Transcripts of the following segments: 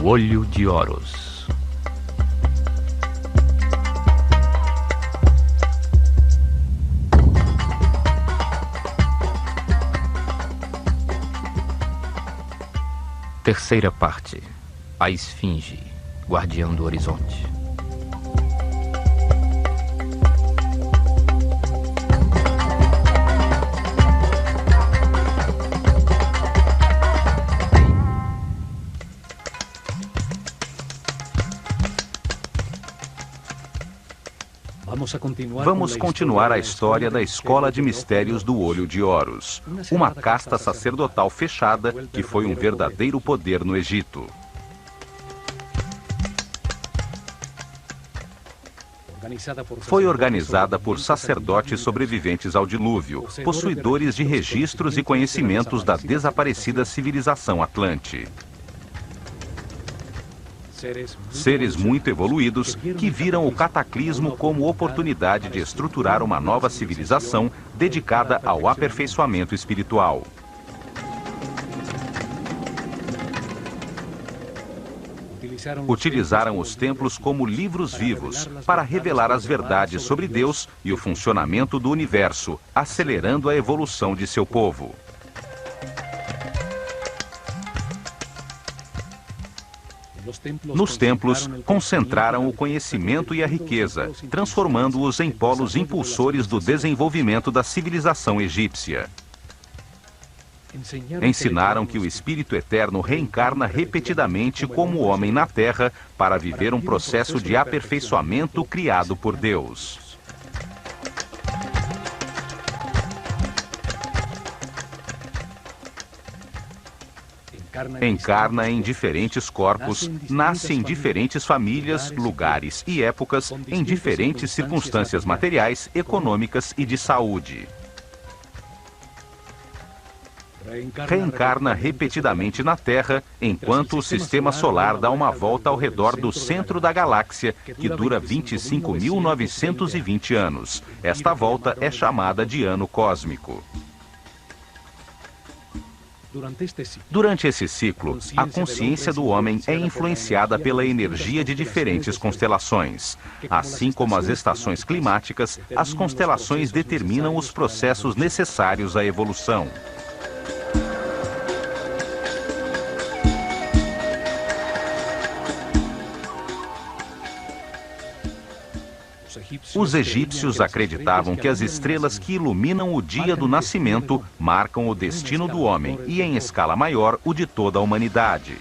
O Olho de Horus. Terceira parte. A Esfinge, guardião do horizonte. Vamos continuar a história da Escola de Mistérios do Olho de Horus, uma casta sacerdotal fechada que foi um verdadeiro poder no Egito. Foi organizada por sacerdotes sobreviventes ao dilúvio, possuidores de registros e conhecimentos da desaparecida civilização Atlante. Seres muito evoluídos que viram o cataclismo como oportunidade de estruturar uma nova civilização dedicada ao aperfeiçoamento espiritual. Utilizaram os templos como livros vivos para revelar as verdades sobre Deus e o funcionamento do universo, acelerando a evolução de seu povo. Nos templos, concentraram o conhecimento e a riqueza, transformando-os em polos impulsores do desenvolvimento da civilização egípcia. Ensinaram que o Espírito Eterno reencarna repetidamente como homem na Terra para viver um processo de aperfeiçoamento criado por Deus. Encarna em diferentes corpos, nasce em diferentes famílias, lugares e épocas, em diferentes circunstâncias materiais, econômicas e de saúde. Reencarna repetidamente na Terra, enquanto o sistema solar dá uma volta ao redor do centro da galáxia, que dura 25.920 anos. Esta volta é chamada de ano cósmico. Durante esse ciclo, a consciência do homem é influenciada pela energia de diferentes constelações. Assim como as estações climáticas, as constelações determinam os processos necessários à evolução. Os egípcios acreditavam que as estrelas que iluminam o dia do nascimento marcam o destino do homem e, em escala maior, o de toda a humanidade.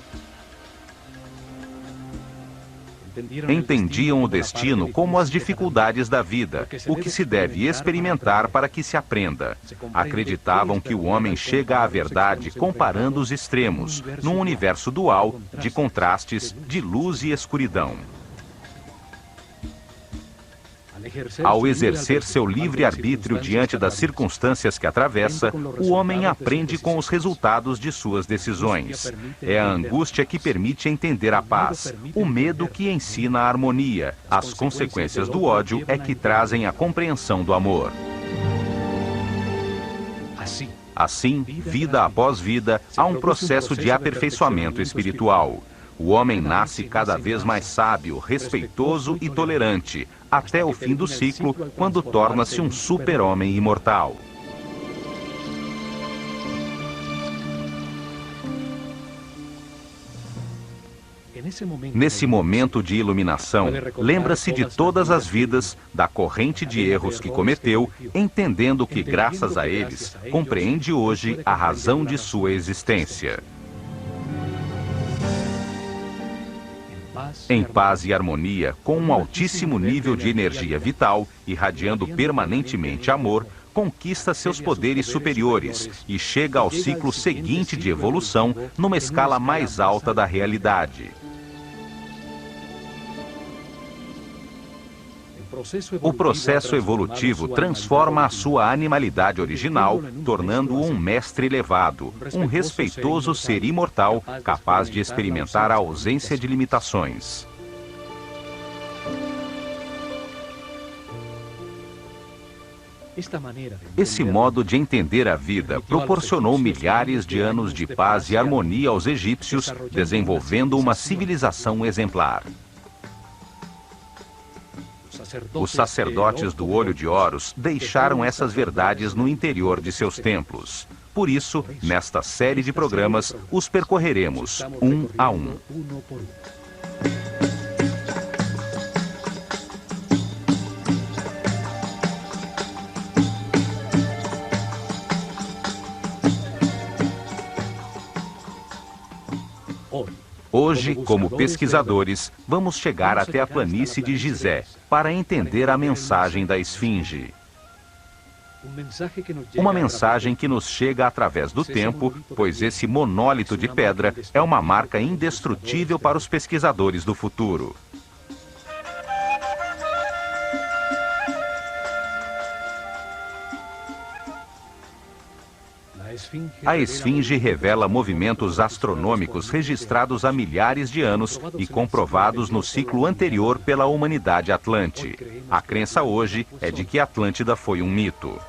Entendiam o destino como as dificuldades da vida, o que se deve experimentar para que se aprenda. Acreditavam que o homem chega à verdade comparando os extremos, num universo dual, de contrastes, de luz e escuridão. Ao exercer seu livre-arbítrio diante das circunstâncias que atravessa, o homem aprende com os resultados de suas decisões. É a angústia que permite entender a paz, o medo que ensina a harmonia, as consequências do ódio é que trazem a compreensão do amor. Assim, vida após vida, há um processo de aperfeiçoamento espiritual. O homem nasce cada vez mais sábio, respeitoso e tolerante, até o fim do ciclo, quando torna-se um super-homem imortal. Nesse momento de iluminação, lembra-se de todas as vidas, da corrente de erros que cometeu, entendendo que, graças a eles, compreende hoje a razão de sua existência. Em paz e harmonia, com um altíssimo nível de energia vital, irradiando permanentemente amor, conquista seus poderes superiores e chega ao ciclo seguinte de evolução numa escala mais alta da realidade. O processo evolutivo transforma a sua animalidade original, tornando-o um mestre elevado, um respeitoso ser imortal, capaz de experimentar a ausência de limitações. Esse modo de entender a vida proporcionou milhares de anos de paz e harmonia aos egípcios, desenvolvendo uma civilização exemplar. Os sacerdotes do Olho de Horus deixaram essas verdades no interior de seus templos. Por isso, nesta série de programas, os percorreremos um a um. Hoje, como pesquisadores, vamos chegar até a planície de Gizé para entender a mensagem da Esfinge. Uma mensagem que nos chega através do tempo, pois esse monólito de pedra é uma marca indestrutível para os pesquisadores do futuro. A Esfinge revela movimentos astronômicos registrados há milhares de anos e comprovados no ciclo anterior pela humanidade atlante. A crença hoje é de que Atlântida foi um mito.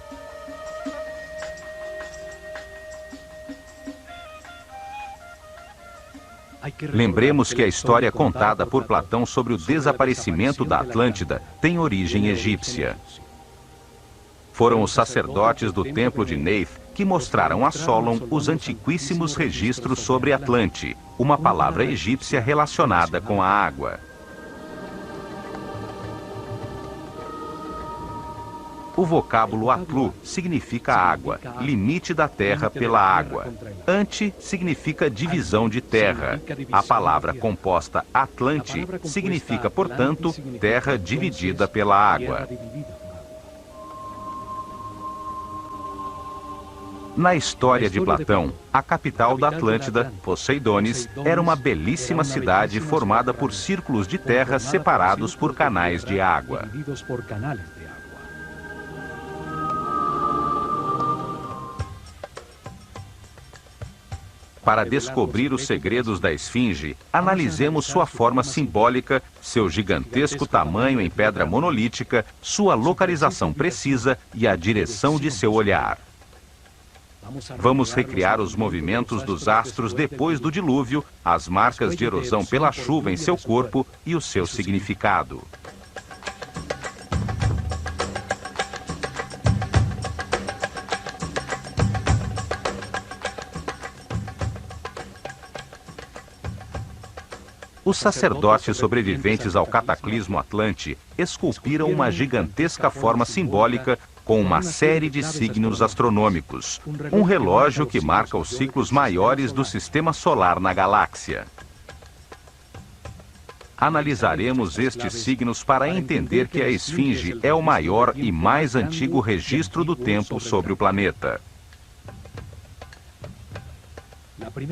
Lembremos que a história contada por Platão sobre o desaparecimento da Atlântida tem origem egípcia. Foram os sacerdotes do templo de Neith que mostraram a Solon os antiquíssimos registros sobre Atlante, uma palavra egípcia relacionada com a água. O vocábulo Atlu significa água, limite da terra pela água. Ante significa divisão de terra. A palavra composta Atlante significa, portanto, terra dividida pela água. Na história de Platão, a capital da Atlântida, Poseidones, era uma belíssima cidade formada por círculos de terra separados por canais de água. Para descobrir os segredos da Esfinge, analisemos sua forma simbólica, seu gigantesco tamanho em pedra monolítica, sua localização precisa e a direção de seu olhar. Vamos recriar os movimentos dos astros depois do dilúvio, as marcas de erosão pela chuva em seu corpo e o seu significado. Os sacerdotes sobreviventes ao cataclismo Atlante esculpiram uma gigantesca forma simbólica com uma série de signos astronômicos, um relógio que marca os ciclos maiores do sistema solar na galáxia. Analisaremos estes signos para entender que a Esfinge é o maior e mais antigo registro do tempo sobre o planeta.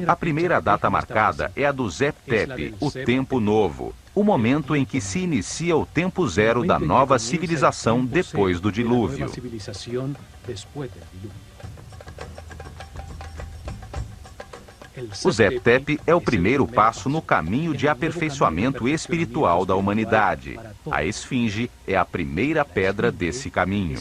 A primeira data marcada é a do Zep Tepi, o Tempo Novo, o momento em que se inicia o tempo zero da nova civilização depois do dilúvio. O Zep Tepi é o primeiro passo no caminho de aperfeiçoamento espiritual da humanidade. A Esfinge é a primeira pedra desse caminho.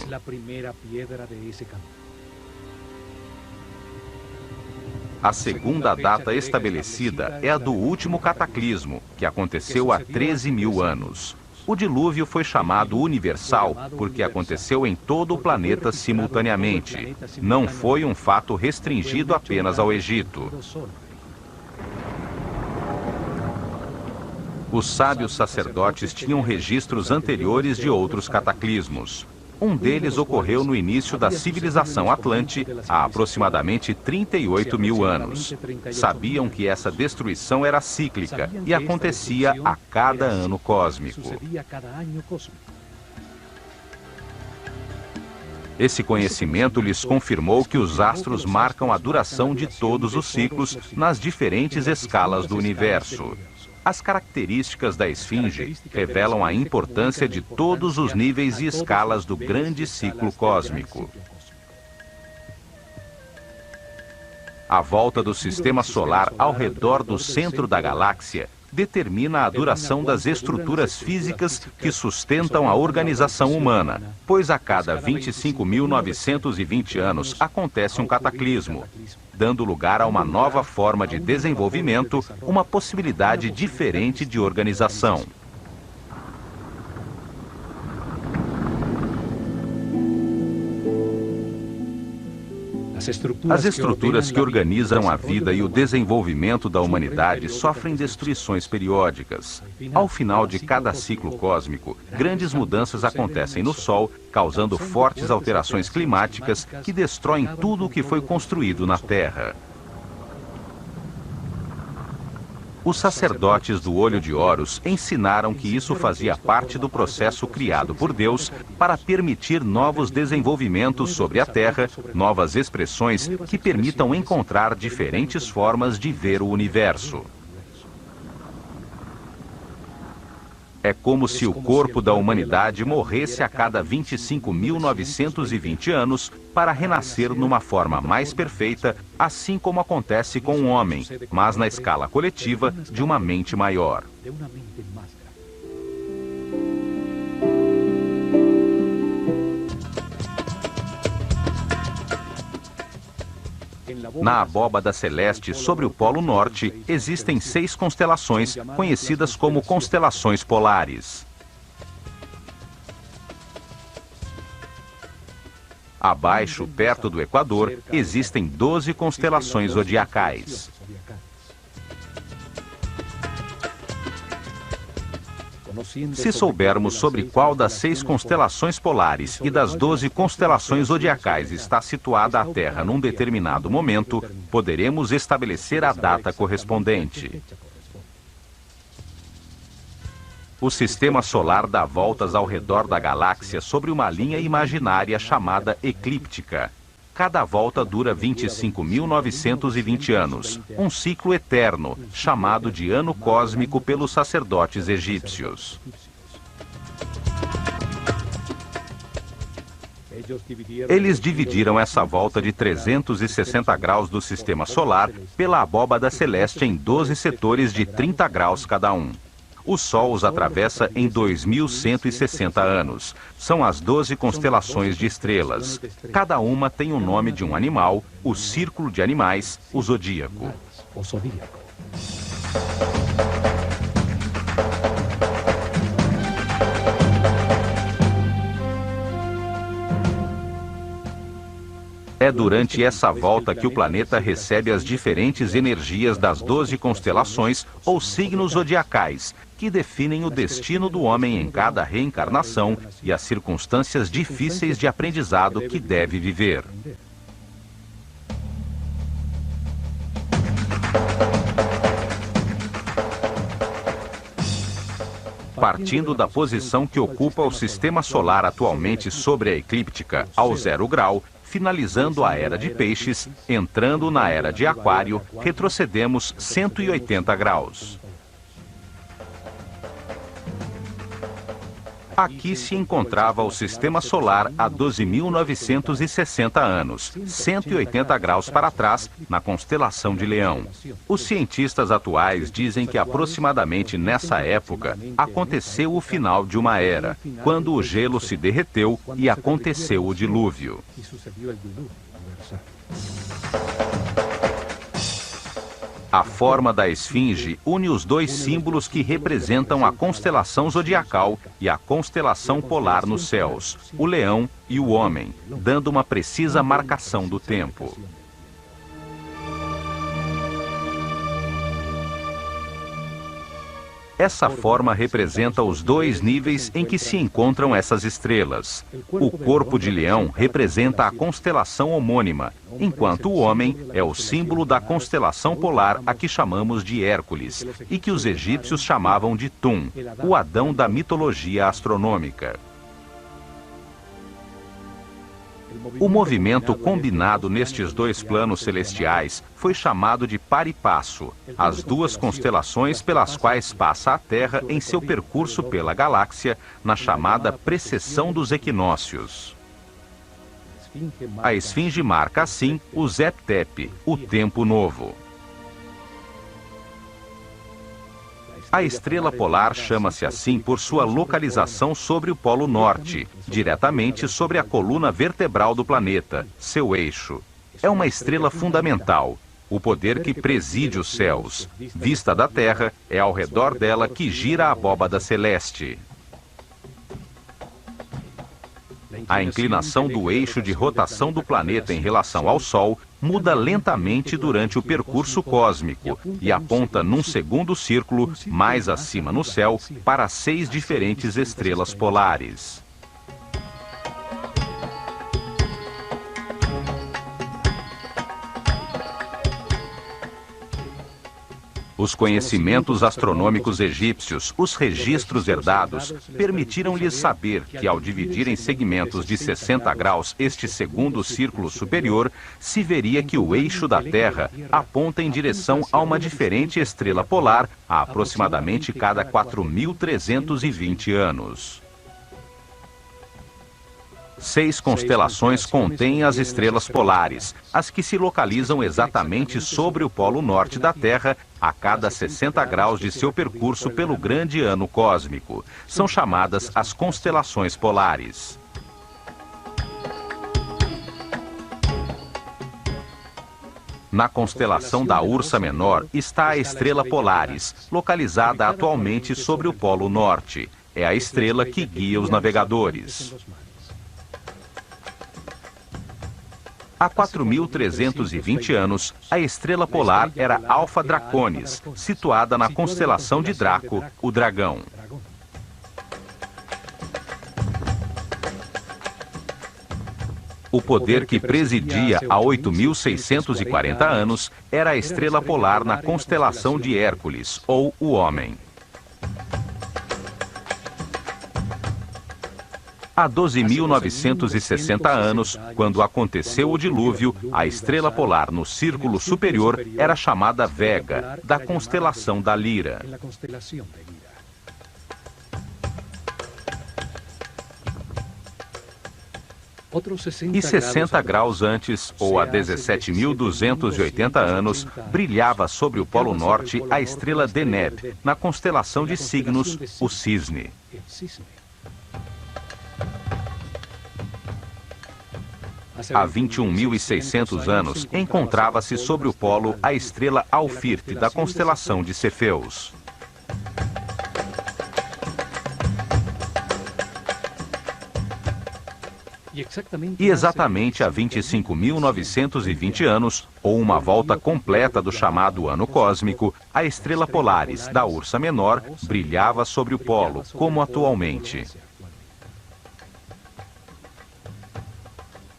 A segunda data estabelecida é a do último cataclismo, que aconteceu há 13.000 anos. O dilúvio foi chamado universal porque aconteceu em todo o planeta simultaneamente. Não foi um fato restringido apenas ao Egito. Os sábios sacerdotes tinham registros anteriores de outros cataclismos. Um deles ocorreu no início da civilização Atlante, há aproximadamente 38.000 anos. Sabiam que essa destruição era cíclica e acontecia a cada ano cósmico. Esse conhecimento lhes confirmou que os astros marcam a duração de todos os ciclos nas diferentes escalas do universo. As características da Esfinge revelam a importância de todos os níveis e escalas do grande ciclo cósmico. A volta do sistema solar ao redor do centro da galáxia determina a duração das estruturas físicas que sustentam a organização humana, pois a cada 25.920 anos acontece um cataclismo, dando lugar a uma nova forma de desenvolvimento, uma possibilidade diferente de organização. As estruturas que organizam a vida e o desenvolvimento da humanidade sofrem destruições periódicas. Ao final de cada ciclo cósmico, grandes mudanças acontecem no Sol, causando fortes alterações climáticas que destroem tudo o que foi construído na Terra. Os sacerdotes do Olho de Horus ensinaram que isso fazia parte do processo criado por Deus para permitir novos desenvolvimentos sobre a Terra, novas expressões que permitam encontrar diferentes formas de ver o universo. É como se o corpo da humanidade morresse a cada 25.920 anos para renascer numa forma mais perfeita, assim como acontece com o homem, mas na escala coletiva de uma mente maior. Na abóbada celeste sobre o Polo Norte, existem 6 constelações, conhecidas como constelações polares. Abaixo, perto do Equador, existem 12 constelações zodiacais. Se soubermos sobre qual das 6 constelações polares e das 12 constelações zodiacais está situada a Terra num determinado momento, poderemos estabelecer a data correspondente. O sistema solar dá voltas ao redor da galáxia sobre uma linha imaginária chamada eclíptica. Cada volta dura 25.920 anos, um ciclo eterno, chamado de ano cósmico pelos sacerdotes egípcios. Eles dividiram essa volta de 360 graus do sistema solar pela abóbada celeste em 12 setores de 30 graus cada um. O Sol os atravessa em 2.160 anos. São as 12 constelações de estrelas. Cada uma tem o nome de um animal, o círculo de animais, o zodíaco. É durante essa volta que o planeta recebe as diferentes energias das 12 constelações ou signos zodiacais, que definem o destino do homem em cada reencarnação e as circunstâncias difíceis de aprendizado que deve viver. Partindo da posição que ocupa o sistema solar atualmente sobre a eclíptica, ao 0 grau, finalizando a Era de Peixes, entrando na Era de Aquário, retrocedemos 180 graus. Aqui se encontrava o sistema solar há 12.960 anos, 180 graus para trás, na constelação de Leão. Os cientistas atuais dizem que aproximadamente nessa época aconteceu o final de uma era, quando o gelo se derreteu e aconteceu o dilúvio. A forma da esfinge une os dois símbolos que representam a constelação zodiacal e a constelação polar nos céus, o leão e o homem, dando uma precisa marcação do tempo. Essa forma representa os dois níveis em que se encontram essas estrelas. O corpo de leão representa a constelação homônima, enquanto o homem é o símbolo da constelação polar a que chamamos de Hércules, e que os egípcios chamavam de Tum, o Adão da mitologia astronômica. O movimento combinado nestes dois planos celestiais foi chamado de par e passo, as duas constelações pelas quais passa a Terra em seu percurso pela galáxia, na chamada precessão dos equinócios. A esfinge marca, assim, o Zep-Tep, o tempo novo. A estrela polar chama-se assim por sua localização sobre o Polo Norte, diretamente sobre a coluna vertebral do planeta, seu eixo. É uma estrela fundamental, o poder que preside os céus. Vista da Terra, é ao redor dela que gira a abóbada celeste. A inclinação do eixo de rotação do planeta em relação ao Sol muda lentamente durante o percurso cósmico e aponta num segundo círculo, mais acima no céu, para 6 diferentes estrelas polares. Os conhecimentos astronômicos egípcios, os registros herdados, permitiram-lhes saber que, ao dividir em segmentos de 60 graus este segundo círculo superior, se veria que o eixo da Terra aponta em direção a uma diferente estrela polar a aproximadamente cada 4.320 anos. 6 constelações contêm as estrelas polares, as que se localizam exatamente sobre o polo norte da Terra, a cada 60 graus de seu percurso pelo grande ano cósmico. São chamadas as constelações polares. Na constelação da Ursa Menor está a estrela Polaris, localizada atualmente sobre o polo norte. É a estrela que guia os navegadores. Há 4.320 anos, a estrela polar era Alfa Draconis, situada na constelação de Draco, o dragão. O poder que presidia há 8.640 anos era a estrela polar na constelação de Hércules, ou o Homem. Há 12.960 anos, quando aconteceu o dilúvio, a estrela polar no círculo superior era chamada Vega, da constelação da Lira. E 60 graus antes, ou há 17.280 anos, brilhava sobre o Polo Norte a estrela Deneb, na constelação de Signos, o Cisne. Há 21.600 anos, encontrava-se sobre o polo a estrela Alfirte, da constelação de Cefeus. E exatamente há 25.920 anos, ou uma volta completa do chamado ano cósmico, a estrela Polaris, da Ursa Menor, brilhava sobre o polo, como atualmente.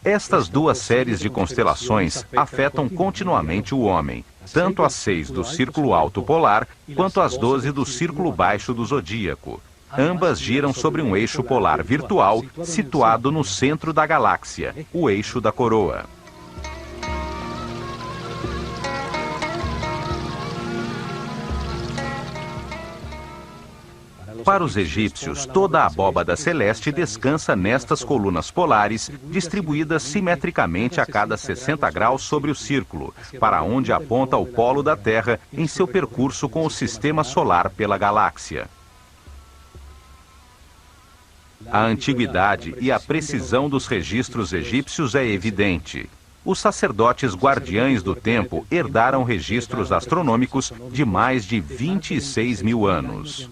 Estas duas séries de constelações afetam continuamente o homem, tanto as 6 do Círculo Alto Polar, quanto as 12 do Círculo Baixo do Zodíaco. Ambas giram sobre um eixo polar virtual situado no centro da galáxia, o eixo da coroa. Para os egípcios, toda a abóbada celeste descansa nestas colunas polares, distribuídas simetricamente a cada 60 graus sobre o círculo, para onde aponta o polo da Terra em seu percurso com o sistema solar pela galáxia. A antiguidade e a precisão dos registros egípcios é evidente. Os sacerdotes guardiães do tempo herdaram registros astronômicos de mais de 26.000 anos.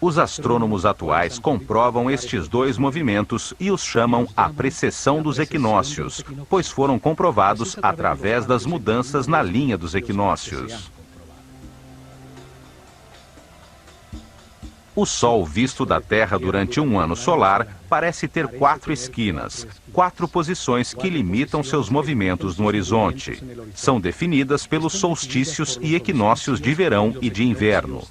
Os astrônomos atuais comprovam estes dois movimentos e os chamam a precessão dos equinócios, pois foram comprovados através das mudanças na linha dos equinócios. O Sol visto da Terra durante um ano solar parece ter 4 esquinas, 4 posições que limitam seus movimentos no horizonte. São definidas pelos solstícios e equinócios de verão e de inverno.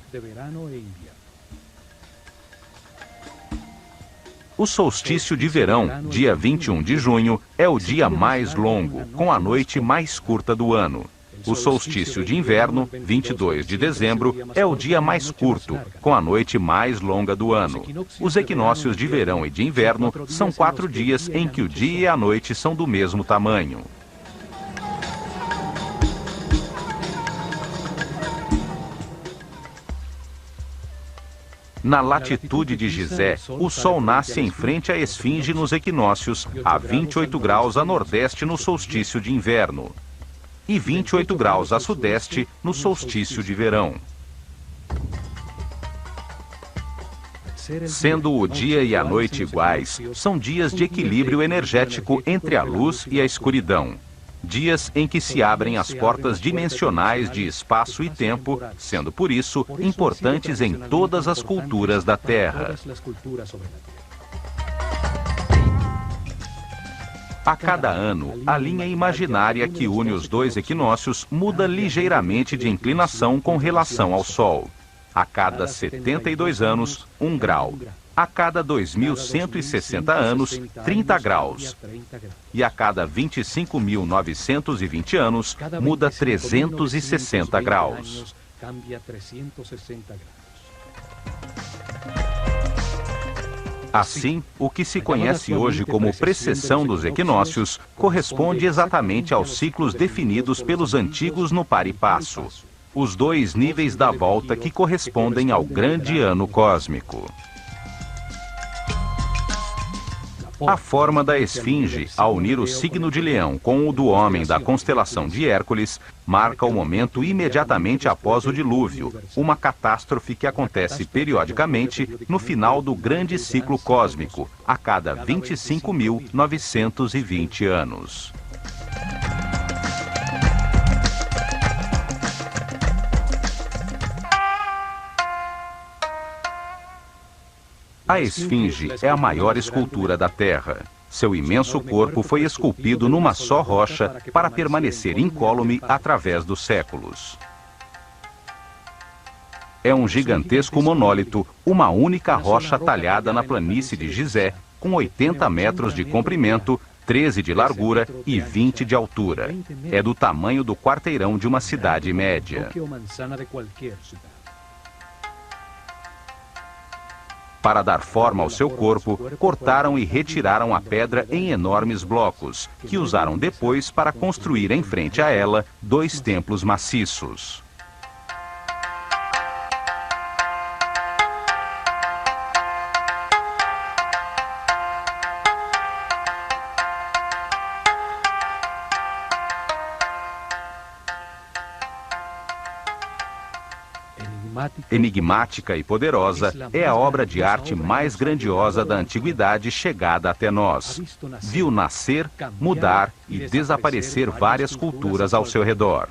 O solstício de verão, dia 21 de junho, é o dia mais longo, com a noite mais curta do ano. O solstício de inverno, 22 de dezembro, é o dia mais curto, com a noite mais longa do ano. Os equinócios de verão e de inverno são 4 dias em que o dia e a noite são do mesmo tamanho. Na latitude de Gizé, o Sol nasce em frente à esfinge nos equinócios, a 28 graus a nordeste no solstício de inverno e 28 graus a sudeste no solstício de verão. Sendo o dia e a noite iguais, são dias de equilíbrio energético entre a luz e a escuridão. Dias em que se abrem as portas dimensionais de espaço e tempo, sendo por isso importantes em todas as culturas da Terra. A cada ano, a linha imaginária que une os dois equinócios muda ligeiramente de inclinação com relação ao Sol. A cada 72 anos, 1 grau. A cada 2.160 anos, 30 graus. E a cada 25.920 anos, muda 360 graus. Assim, o que se conhece hoje como precessão dos equinócios corresponde exatamente aos ciclos definidos pelos antigos no par e passo, os dois níveis da volta que correspondem ao grande ano cósmico. A forma da esfinge, ao unir o signo de Leão com o do homem da constelação de Hércules, marca o momento imediatamente após o dilúvio, uma catástrofe que acontece periodicamente no final do grande ciclo cósmico, a cada 25.920 anos. A esfinge é a maior escultura da Terra. Seu imenso corpo foi esculpido numa só rocha para permanecer incólume através dos séculos. É um gigantesco monólito, uma única rocha talhada na planície de Gizé, com 80 metros de comprimento, 13 de largura e 20 de altura. É do tamanho do quarteirão de uma cidade média. Para dar forma ao seu corpo, cortaram e retiraram a pedra em enormes blocos, que usaram depois para construir em frente a ela 2 templos maciços. Enigmática e poderosa, é a obra de arte mais grandiosa da antiguidade chegada até nós. Viu nascer, mudar e desaparecer várias culturas ao seu redor.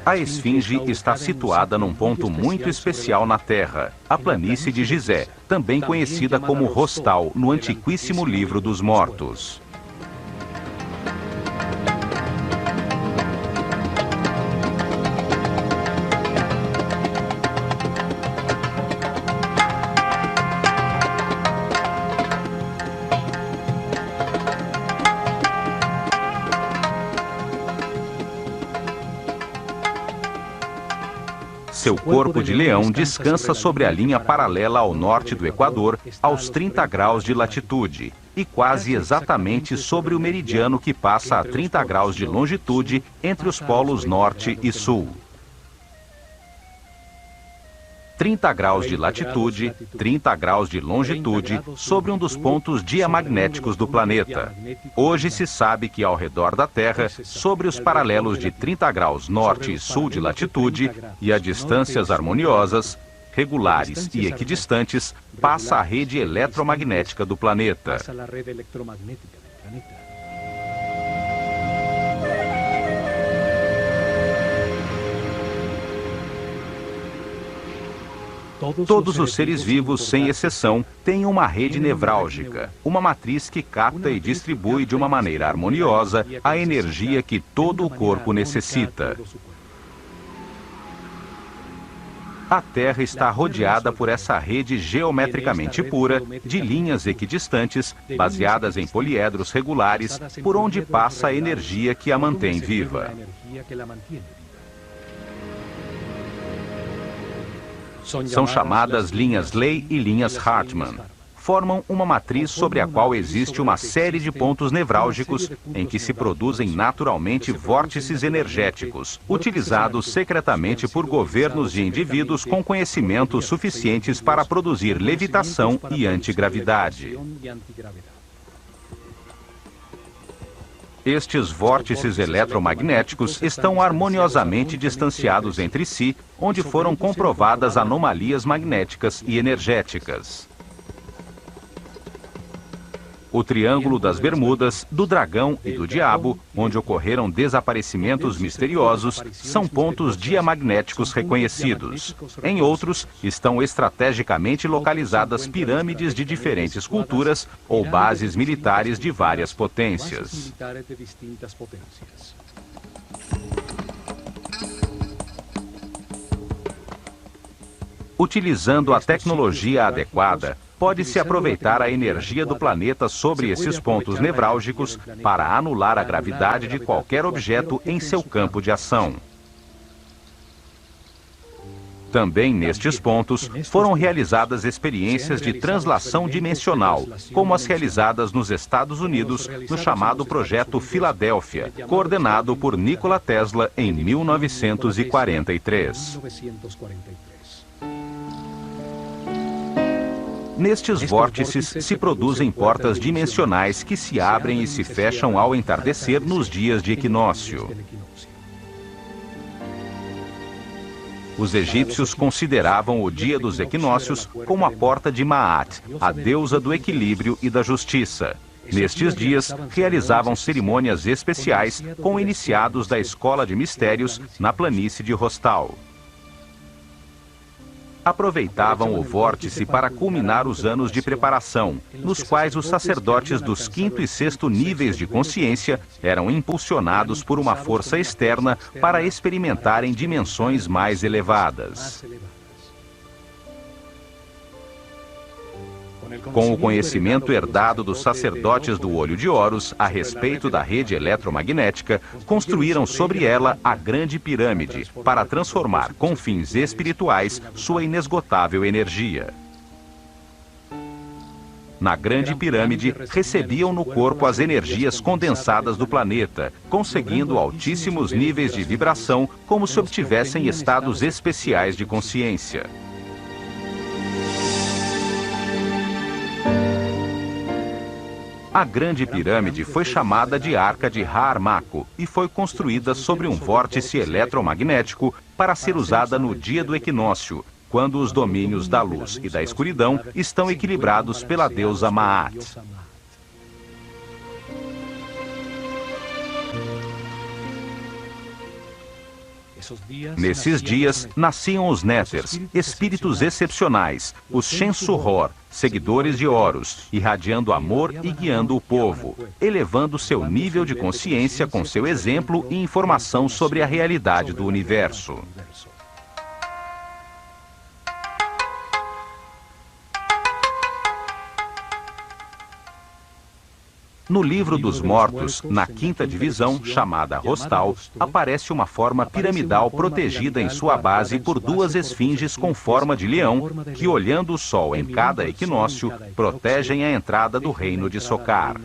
A esfinge está situada num ponto muito especial na Terra, a planície de Gizé, também conhecida como Rostal no antiquíssimo livro dos mortos. Seu corpo de leão descansa sobre a linha paralela ao norte do Equador, aos 30 graus de latitude, e quase exatamente sobre o meridiano que passa a 30 graus de longitude entre os polos norte e sul. 30 graus de latitude, 30 graus de longitude, sobre um dos pontos diamagnéticos do planeta. Hoje se sabe que ao redor da Terra, sobre os paralelos de 30 graus norte e sul de latitude, e a distâncias harmoniosas, regulares e equidistantes, passa a rede eletromagnética do planeta. Todos os seres vivos, sem exceção, têm uma rede nevrálgica, uma matriz que capta e distribui de uma maneira harmoniosa a energia que todo o corpo necessita. A Terra está rodeada por essa rede geometricamente pura de linhas equidistantes, baseadas em poliedros regulares, por onde passa a energia que a mantém viva. São chamadas linhas Ley e linhas Hartmann. formam uma matriz sobre a qual existe uma série de pontos nevrálgicos em que se produzem naturalmente vórtices energéticos, utilizados secretamente por governos de indivíduos com conhecimentos suficientes para produzir levitação e antigravidade. Estes vórtices eletromagnéticos estão harmoniosamente distanciados entre si, onde foram comprovadas anomalias magnéticas e energéticas. O Triângulo das Bermudas, do Dragão e do Diabo, onde ocorreram desaparecimentos misteriosos, são pontos diamagnéticos reconhecidos. Em outros, estão estrategicamente localizadas pirâmides de diferentes culturas ou bases militares de várias potências. Utilizando a tecnologia adequada, pode-se aproveitar a energia do planeta sobre esses pontos nevrálgicos para anular a gravidade de qualquer objeto em seu campo de ação. Também nestes pontos foram realizadas experiências de translação dimensional, como as realizadas nos Estados Unidos no chamado Projeto Filadélfia, coordenado por Nikola Tesla em 1943. Nestes vórtices se produzem portas dimensionais que se abrem e se fecham ao entardecer nos dias de equinócio. Os egípcios consideravam o dia dos equinócios como a porta de Maat, a deusa do equilíbrio e da justiça. Nestes dias, realizavam cerimônias especiais com iniciados da Escola de Mistérios na planície de Rostal. Aproveitavam o vórtice para culminar os anos de preparação, nos quais os sacerdotes dos 5º e 6º níveis de consciência eram impulsionados por uma força externa para experimentarem dimensões mais elevadas. Com o conhecimento herdado dos sacerdotes do Olho de Horus a respeito da rede eletromagnética, construíram sobre ela a Grande Pirâmide, para transformar com fins espirituais sua inesgotável energia. Na Grande Pirâmide, recebiam no corpo as energias condensadas do planeta, conseguindo altíssimos níveis de vibração, como se obtivessem estados especiais de consciência. A Grande Pirâmide foi chamada de Arca de Ra-Armaco e foi construída sobre um vórtice eletromagnético para ser usada no dia do equinócio, quando os domínios da luz e da escuridão estão equilibrados pela deusa Maat. Nesses dias, nasciam os Néters, espíritos excepcionais, os Shensu-Hor, seguidores de Horus, irradiando amor e guiando o povo, elevando seu nível de consciência com seu exemplo e informação sobre a realidade do universo. No Livro dos Mortos, na 5ª divisão, chamada Rostal, aparece uma forma piramidal protegida em sua base por 2 esfinges com forma de leão, que, olhando o sol em cada equinócio, protegem a entrada do reino de Sokar.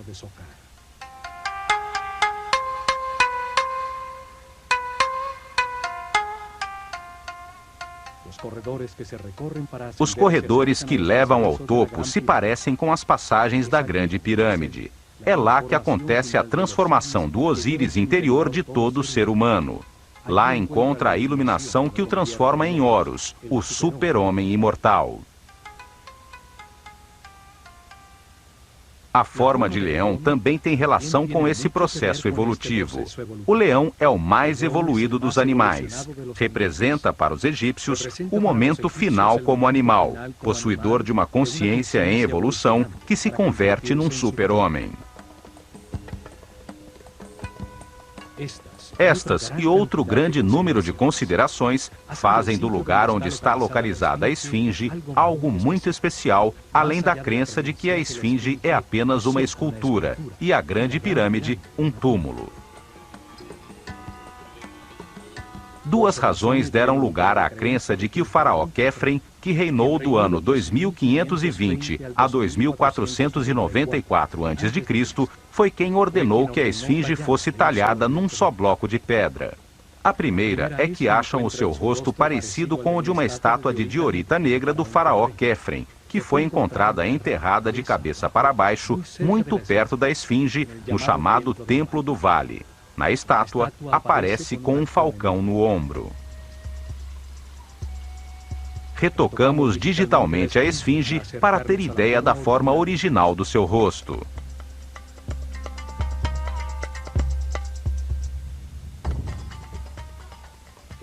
Os corredores que levam ao topo se parecem com as passagens da Grande Pirâmide. É lá que acontece a transformação do Osíris interior de todo ser humano. Lá encontra a iluminação que o transforma em Horus, o super-homem imortal. A forma de leão também tem relação com esse processo evolutivo. O leão é o mais evoluído dos animais. Representa para os egípcios o momento final como animal, possuidor de uma consciência em evolução que se converte num super-homem. Estas e outro grande número de considerações fazem do lugar onde está localizada a esfinge algo muito especial, além da crença de que a esfinge é apenas uma escultura e a Grande Pirâmide um túmulo. Duas razões deram lugar à crença de que o faraó Quefren, que reinou do ano 2520 a 2494 a.C., foi quem ordenou que a esfinge fosse talhada num só bloco de pedra. A primeira é que acham o seu rosto parecido com o de uma estátua de diorita negra do faraó Quefren, que foi encontrada enterrada de cabeça para baixo, muito perto da esfinge, no chamado Templo do Vale. Na estátua, aparece com um falcão no ombro. Retocamos digitalmente a esfinge para ter ideia da forma original do seu rosto.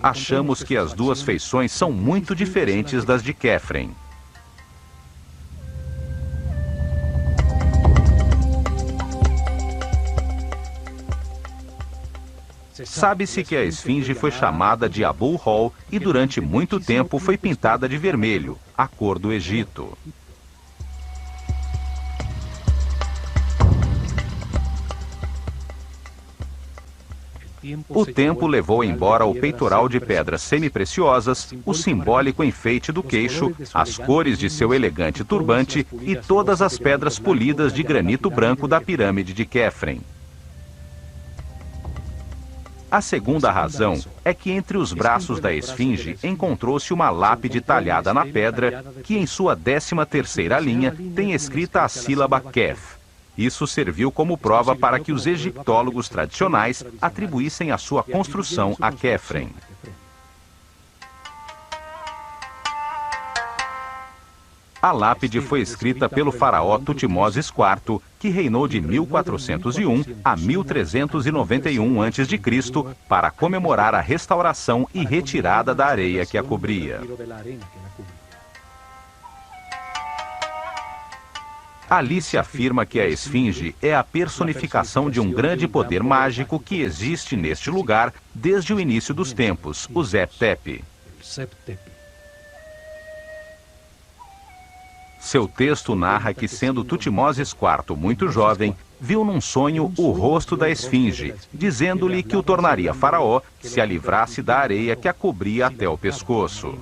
Achamos que as duas feições são muito diferentes das de Quefren. Sabe-se que a esfinge foi chamada de Abu-Hol e durante muito tempo foi pintada de vermelho, a cor do Egito. O tempo levou embora o peitoral de pedras semi-preciosas, o simbólico enfeite do queixo, as cores de seu elegante turbante e todas as pedras polidas de granito branco da pirâmide de Quefren. A segunda razão é que entre os braços da esfinge encontrou-se uma lápide talhada na pedra que em sua 13ª linha tem escrita a sílaba Kef. Isso serviu como prova para que os egiptólogos tradicionais atribuíssem a sua construção a Quefren. A lápide foi escrita pelo faraó Tutmoses IV, que reinou de 1401 a 1391 a.C., para comemorar a restauração e retirada da areia que a cobria. Ali se afirma que a esfinge é a personificação de um grande poder mágico que existe neste lugar desde o início dos tempos, o Zep-Tepi. Seu texto narra que, sendo Tutmoses IV muito jovem, viu num sonho o rosto da esfinge, dizendo-lhe que o tornaria faraó se a livrasse da areia que a cobria até o pescoço.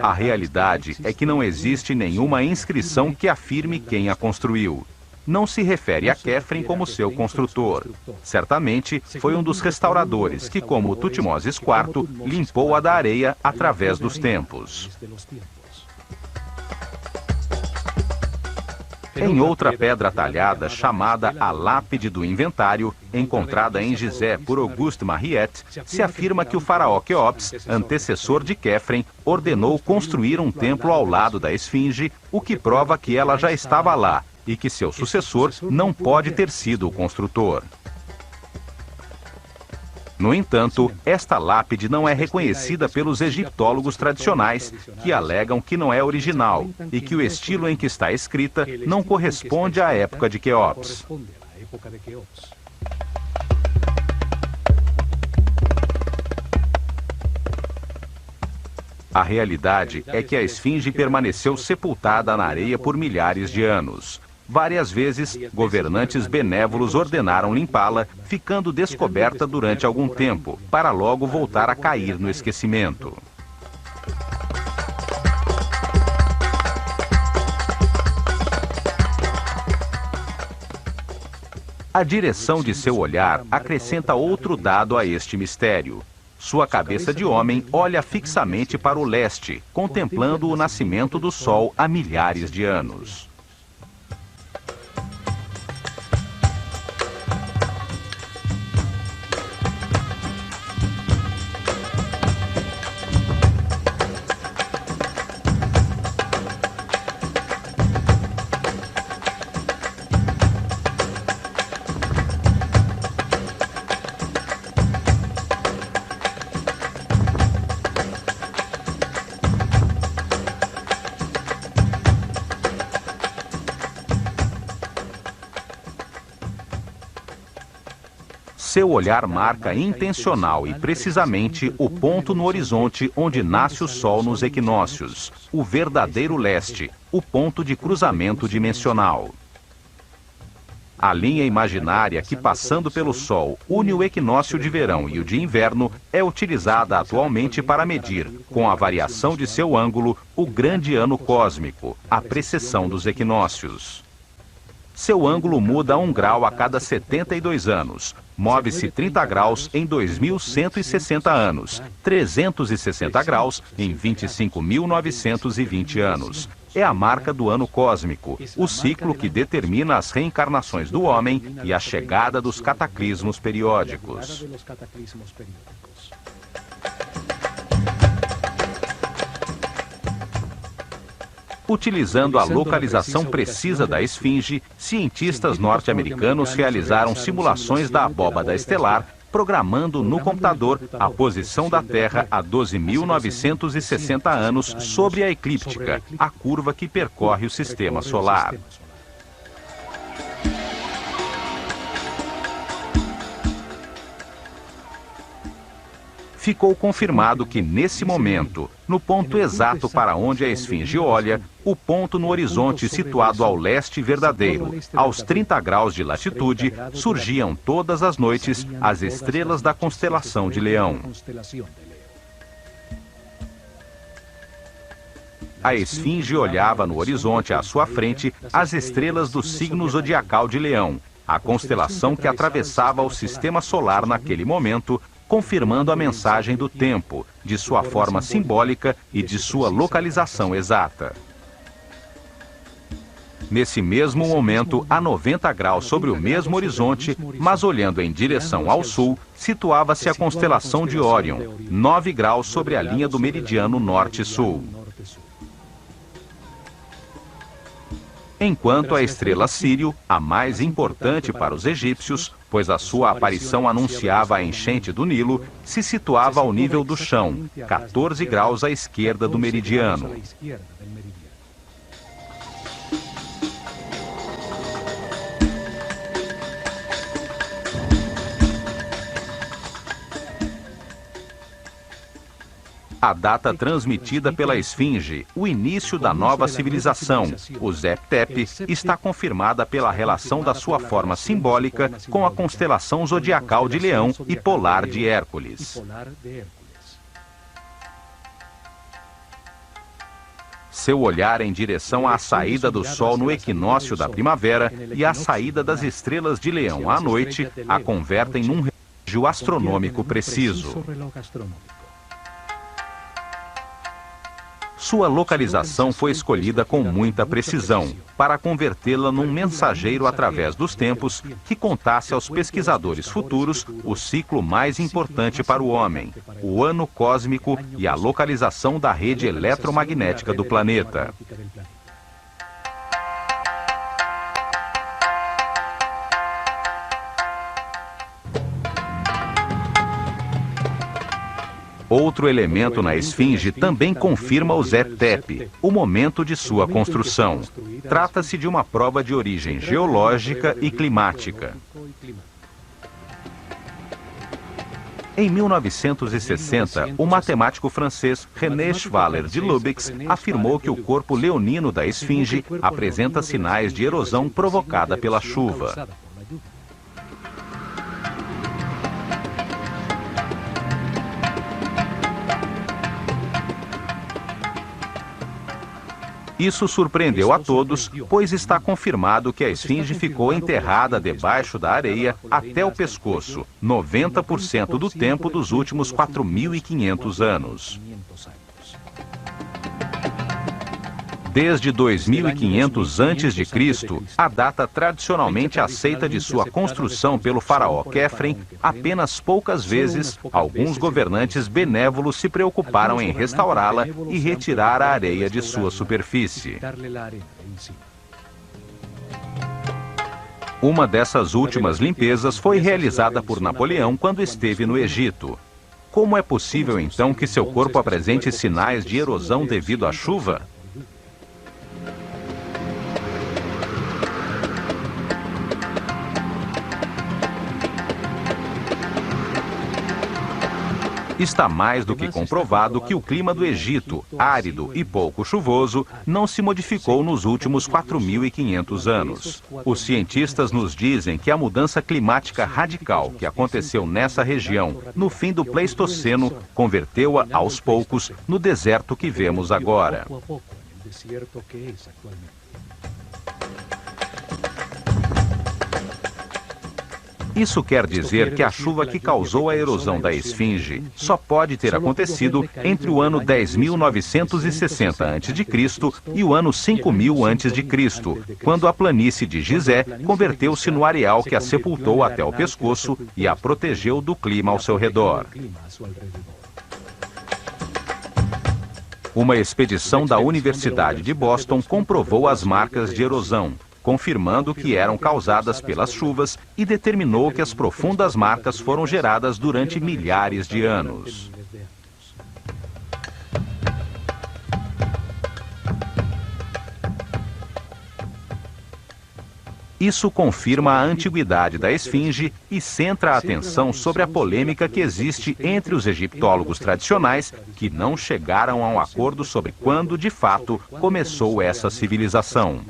A realidade é que não existe nenhuma inscrição que afirme quem a construiu. Não se refere a Quefren como seu construtor. Certamente foi um dos restauradores que, como Tutmoses IV, limpou-a da areia através dos tempos. Em outra pedra talhada, chamada a Lápide do Inventário, encontrada em Gizé por Auguste Mariette, se afirma que o faraó Quéops, antecessor de Quefren, ordenou construir um templo ao lado da esfinge, o que prova que ela já estava lá, e que seu sucessor não pode ter sido o construtor. No entanto, esta lápide não é reconhecida pelos egiptólogos tradicionais, que alegam que não é original e que o estilo em que está escrita não corresponde à época de Quéops. A realidade é que a esfinge permaneceu sepultada na areia por milhares de anos. Várias vezes, governantes benévolos ordenaram limpá-la, ficando descoberta durante algum tempo, para logo voltar a cair no esquecimento. A direção de seu olhar acrescenta outro dado a este mistério. Sua cabeça de homem olha fixamente para o leste, contemplando o nascimento do sol há milhares de anos. Seu olhar marca intencional e precisamente o ponto no horizonte onde nasce o sol nos equinócios, o verdadeiro leste, o ponto de cruzamento dimensional. A linha imaginária que, passando pelo Sol, une o equinócio de verão e o de inverno, é utilizada atualmente para medir, com a variação de seu ângulo, o grande ano cósmico, a precessão dos equinócios. Seu ângulo muda 1 grau a cada 72 anos. Move-se 30 graus em 2.160 anos, 360 graus em 25.920 anos. É a marca do ano cósmico, o ciclo que determina as reencarnações do homem e a chegada dos cataclismos periódicos. Utilizando a localização precisa da esfinge, cientistas norte-americanos realizaram simulações da abóbada estelar, programando no computador a posição da Terra a 12.960 anos sobre a eclíptica, a curva que percorre o sistema solar. Ficou confirmado que, nesse momento, no ponto exato para onde a esfinge olha, o ponto no horizonte situado ao leste verdadeiro, aos 30 graus de latitude, surgiam todas as noites as estrelas da constelação de Leão. A esfinge olhava no horizonte à sua frente as estrelas do signo zodiacal de Leão, a constelação que atravessava o sistema solar naquele momento, confirmando a mensagem do tempo, de sua forma simbólica e de sua localização exata. Nesse mesmo momento, a 90 graus sobre o mesmo horizonte, mas olhando em direção ao sul, situava-se a constelação de Órion, 9 graus sobre a linha do meridiano norte-sul. Enquanto a estrela Sírio, a mais importante para os egípcios, pois a sua aparição anunciava a enchente do Nilo, se situava ao nível do chão, 14 graus à esquerda do meridiano. A data transmitida pela esfinge, o início da nova civilização, o Zep-Tep, está confirmada pela relação da sua forma simbólica com a constelação zodiacal de Leão e polar de Hércules. Seu olhar em direção à saída do Sol no equinócio da primavera e à saída das estrelas de Leão à noite a convertem num relógio astronômico preciso. Sua localização foi escolhida com muita precisão, para convertê-la num mensageiro através dos tempos que contasse aos pesquisadores futuros o ciclo mais importante para o homem, o ano cósmico e a localização da rede eletromagnética do planeta. Outro elemento na esfinge também confirma o Zep-Tep, o momento de sua construção. Trata-se de uma prova de origem geológica e climática. Em 1960, o matemático francês René Schwaller de Lubix afirmou que o corpo leonino da esfinge apresenta sinais de erosão provocada pela chuva. Isso surpreendeu a todos, pois está confirmado que a esfinge ficou enterrada debaixo da areia até o pescoço, 90% do tempo dos últimos 4.500 anos. Desde 2500 a.C., a data tradicionalmente aceita de sua construção pelo faraó Quefren, apenas poucas vezes, alguns governantes benévolos se preocuparam em restaurá-la e retirar a areia de sua superfície. Uma dessas últimas limpezas foi realizada por Napoleão quando esteve no Egito. Como é possível, então, que seu corpo apresente sinais de erosão devido à chuva? Está mais do que comprovado que o clima do Egito, árido e pouco chuvoso, não se modificou nos últimos 4.500 anos. Os cientistas nos dizem que a mudança climática radical que aconteceu nessa região no fim do Pleistoceno converteu-a, aos poucos, no deserto que vemos agora. Isso quer dizer que a chuva que causou a erosão da esfinge só pode ter acontecido entre o ano 10.960 a.C. e o ano 5.000 a.C., quando a planície de Gizé converteu-se no areal que a sepultou até o pescoço e a protegeu do clima ao seu redor. Uma expedição da Universidade de Boston comprovou as marcas de erosão, confirmando que eram causadas pelas chuvas e determinou que as profundas marcas foram geradas durante milhares de anos. Isso confirma a antiguidade da esfinge e centra a atenção sobre a polêmica que existe entre os egiptólogos tradicionais, que não chegaram a um acordo sobre quando, de fato, começou essa civilização.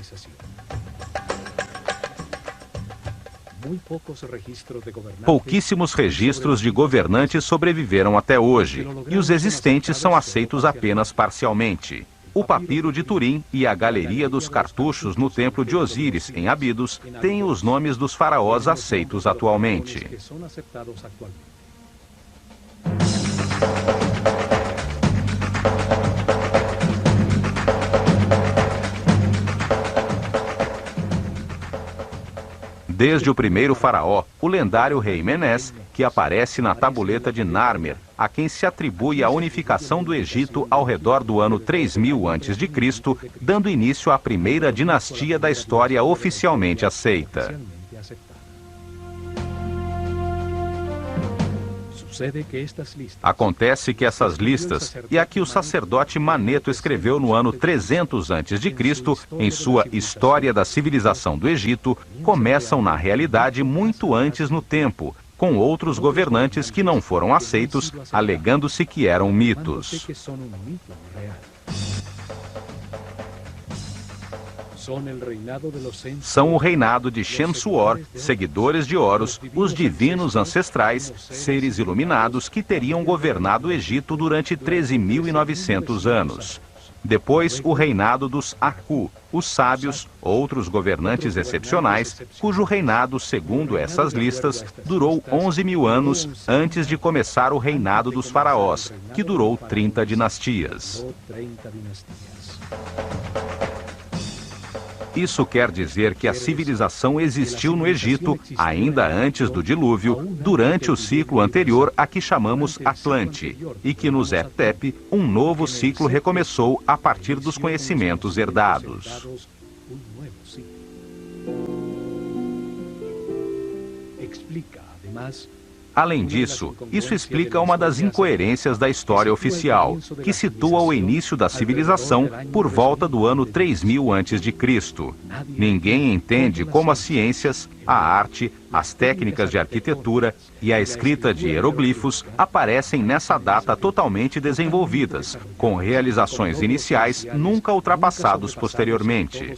Pouquíssimos registros de governantes sobreviveram até hoje, e os existentes são aceitos apenas parcialmente. O papiro de Turim e a galeria dos cartuchos no templo de Osíris, em Abidos, têm os nomes dos faraós aceitos atualmente. Desde o primeiro faraó, o lendário rei Menes, que aparece na tabuleta de Narmer, a quem se atribui a unificação do Egito ao redor do ano 3000 a.C., dando início à primeira dinastia da história oficialmente aceita. Acontece que essas listas, e a que o sacerdote Maneto escreveu no ano 300 a.C., em sua História da Civilização do Egito, começam na realidade muito antes no tempo, com outros governantes que não foram aceitos, alegando-se que eram mitos. São o reinado de Shem-Suor, seguidores de Horus, os divinos ancestrais, seres iluminados que teriam governado o Egito durante 13.900 anos. Depois, o reinado dos Aku, os sábios, outros governantes excepcionais, cujo reinado, segundo essas listas, durou 11.000 anos antes de começar o reinado dos faraós, que durou 30 dinastias. Isso quer dizer que a civilização existiu no Egito ainda antes do dilúvio, durante o ciclo anterior a que chamamos Atlante, e que no Zep-Tep um novo ciclo recomeçou a partir dos conhecimentos herdados. Além disso, isso explica uma das incoerências da história oficial, que situa o início da civilização por volta do ano 3000 a.C. Ninguém entende como as ciências, a arte, as técnicas de arquitetura e a escrita de hieroglifos aparecem nessa data totalmente desenvolvidas, com realizações iniciais nunca ultrapassados posteriormente.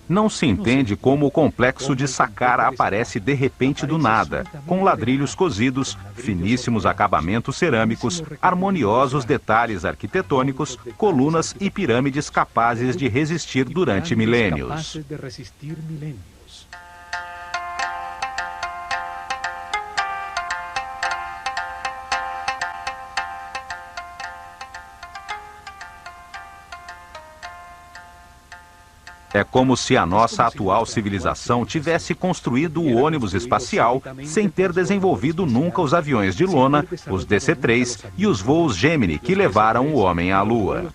Não se entende como o complexo de Saqqara aparece de repente do nada, com ladrilhos cozidos, finíssimos acabamentos cerâmicos, harmoniosos detalhes arquitetônicos, colunas e pirâmides capazes de resistir durante milênios. É como se a nossa atual civilização tivesse construído o ônibus espacial sem ter desenvolvido nunca os aviões de lona, os DC-3 e os voos Gemini que levaram o homem à Lua.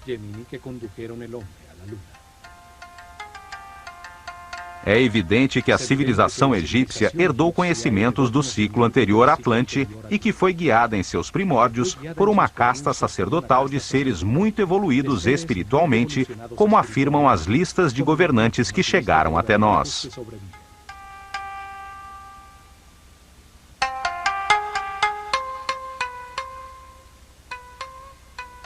É evidente que a civilização egípcia herdou conhecimentos do ciclo anterior Atlante e que foi guiada em seus primórdios por uma casta sacerdotal de seres muito evoluídos espiritualmente, como afirmam as listas de governantes que chegaram até nós.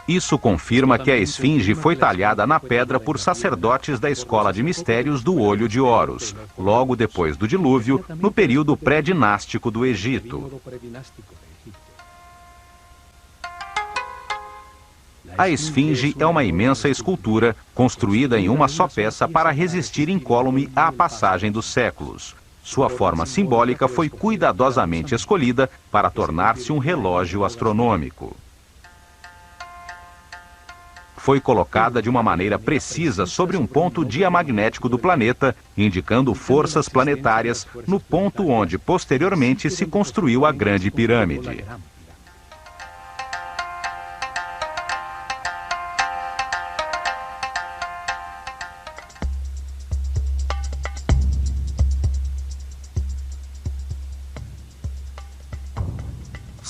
Isso confirma que a esfinge foi talhada na pedra por sacerdotes da escola de mistérios do Olho de Horus, logo depois do dilúvio, no período pré-dinástico do Egito. A esfinge é uma imensa escultura, construída em uma só peça para resistir incólume à passagem dos séculos. Sua forma simbólica foi cuidadosamente escolhida para tornar-se um relógio astronômico. Foi colocada de uma maneira precisa sobre um ponto diamagnético do planeta, indicando forças planetárias no ponto onde posteriormente se construiu a Grande Pirâmide.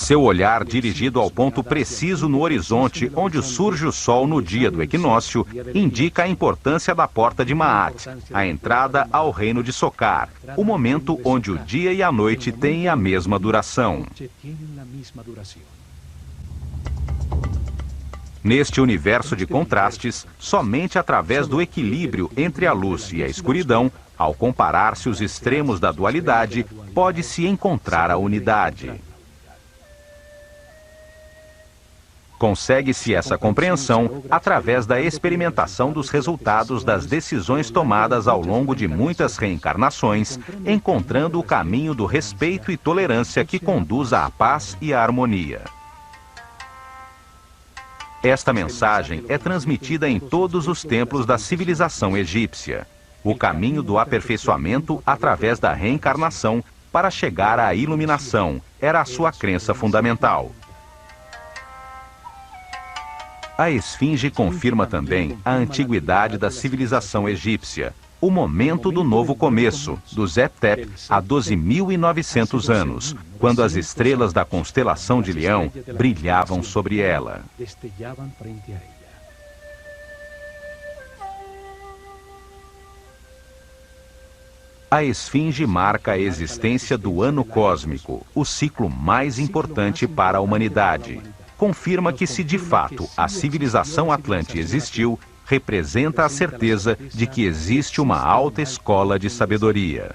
Seu olhar dirigido ao ponto preciso no horizonte onde surge o Sol no dia do equinócio indica a importância da porta de Maat, a entrada ao reino de Sokar, o momento onde o dia e a noite têm a mesma duração. Neste universo de contrastes, somente através do equilíbrio entre a luz e a escuridão, ao comparar-se os extremos da dualidade, pode-se encontrar a unidade. Consegue-se essa compreensão através da experimentação dos resultados das decisões tomadas ao longo de muitas reencarnações, encontrando o caminho do respeito e tolerância que conduz à paz e à harmonia. Esta mensagem é transmitida em todos os templos da civilização egípcia. O caminho do aperfeiçoamento através da reencarnação para chegar à iluminação era a sua crença fundamental. A esfinge confirma também a antiguidade da civilização egípcia, o momento do novo começo, do Zep-Tep, há 12.900 anos, quando as estrelas da constelação de Leão brilhavam sobre ela. A esfinge marca a existência do ano cósmico, o ciclo mais importante para a humanidade. Confirma que, se de fato a civilização Atlante existiu, representa a certeza de que existe uma alta escola de sabedoria.